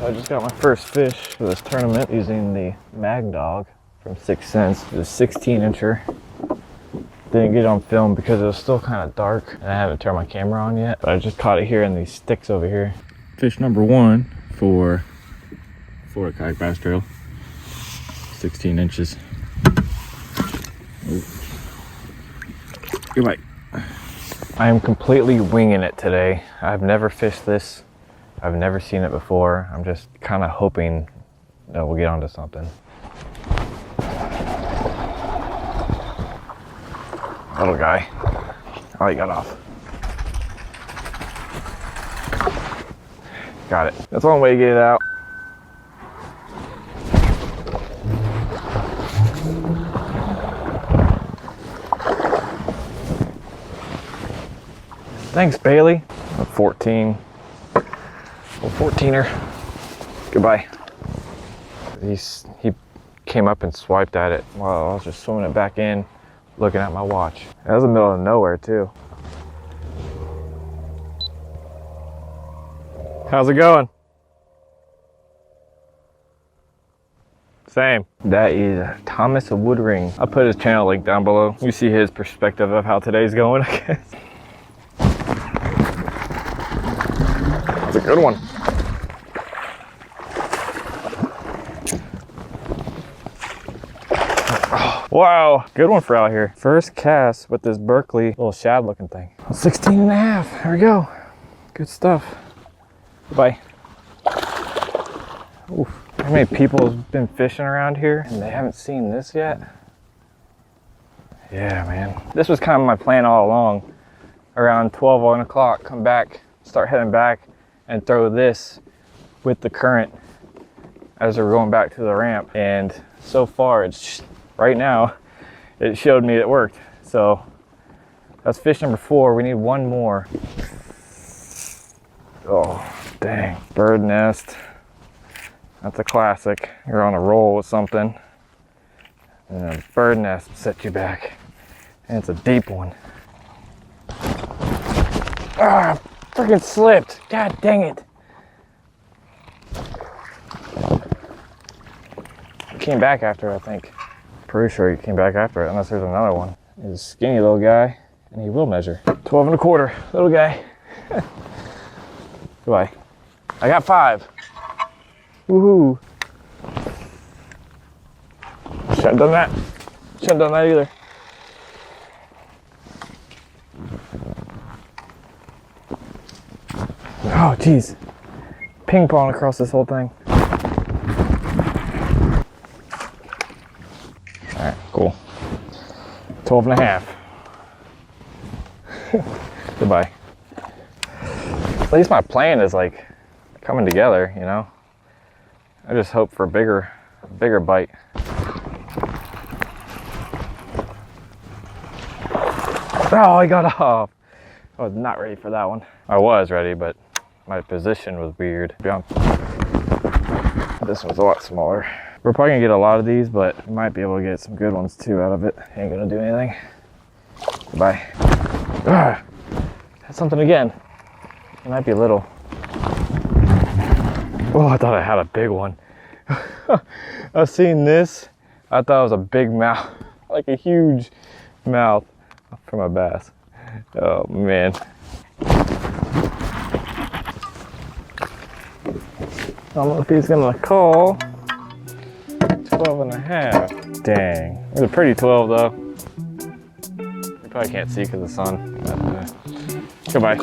I just got my first fish for this tournament using the Magnum from 6 cents. It was a 16-incher. Didn't get it on film because it was still kind of dark and I haven't turned my camera on yet. But I just caught it here in these sticks over here. Fish number 1 for Florida Kayak Bass Trail. 16 inches. Ooh. Good bite. I am completely winging it today. I've never fished this. I've never seen it before. I'm just kind of hoping that we'll get onto something. Little guy. Oh, he got off. Got it. That's one way to get it out. Thanks, Bailey. A 14. Little 14er. Goodbye. He came up and swiped at it while I was just swimming it back in, looking at my watch. That was in the middle of nowhere too. How's it going? Same. That is Thomas Woodring. I'll put his channel link down below. You see his perspective of how today's going, I guess. That's a good one. Oh, wow, good one for out here. First cast with this Berkley little shad looking thing. 16 and a half, there we go. Good stuff. Bye. Oof. How many people have been fishing around here and they haven't seen this yet? Yeah, man. This was kind of my plan all along. Around 12, 1 o'clock, come back, start heading back and throw this with the current as we're going back to the ramp. And so far, it's right now, it showed me it worked. So that's fish number 4. We need one more. Oh, dang. Bird nest. That's a classic. You're on a roll with something, and a bird nest set you back. And it's a deep one. Ah, freaking slipped. God dang it. He came back after it, I think. Pretty sure he came back after it, unless there's another one. He's a skinny little guy, and he will measure. 12 and a quarter, little guy. Goodbye. I got 5. Woohoo. Shouldn't have done that. Shouldn't have done that either. Oh, geez. Ping pong across this whole thing. All right, cool. 12 and a half. Goodbye. At least my plan is like coming together, you know? I just hope for a bigger bite. Oh, I got off. I was not ready for that one. I was ready, but my position was weird. This one's a lot smaller. We're probably gonna get a lot of these, but we might be able to get some good ones too out of it. Ain't gonna do anything. Goodbye. Ah, had something again. It might be little. Oh, I thought I had a big one. I've seen this. I thought it was a big mouth, like a huge mouth from a bass. Oh man. I don't know if he's gonna call. 12 and a half. Dang. It was a pretty 12 though. You probably can't see because of the sun. But, goodbye.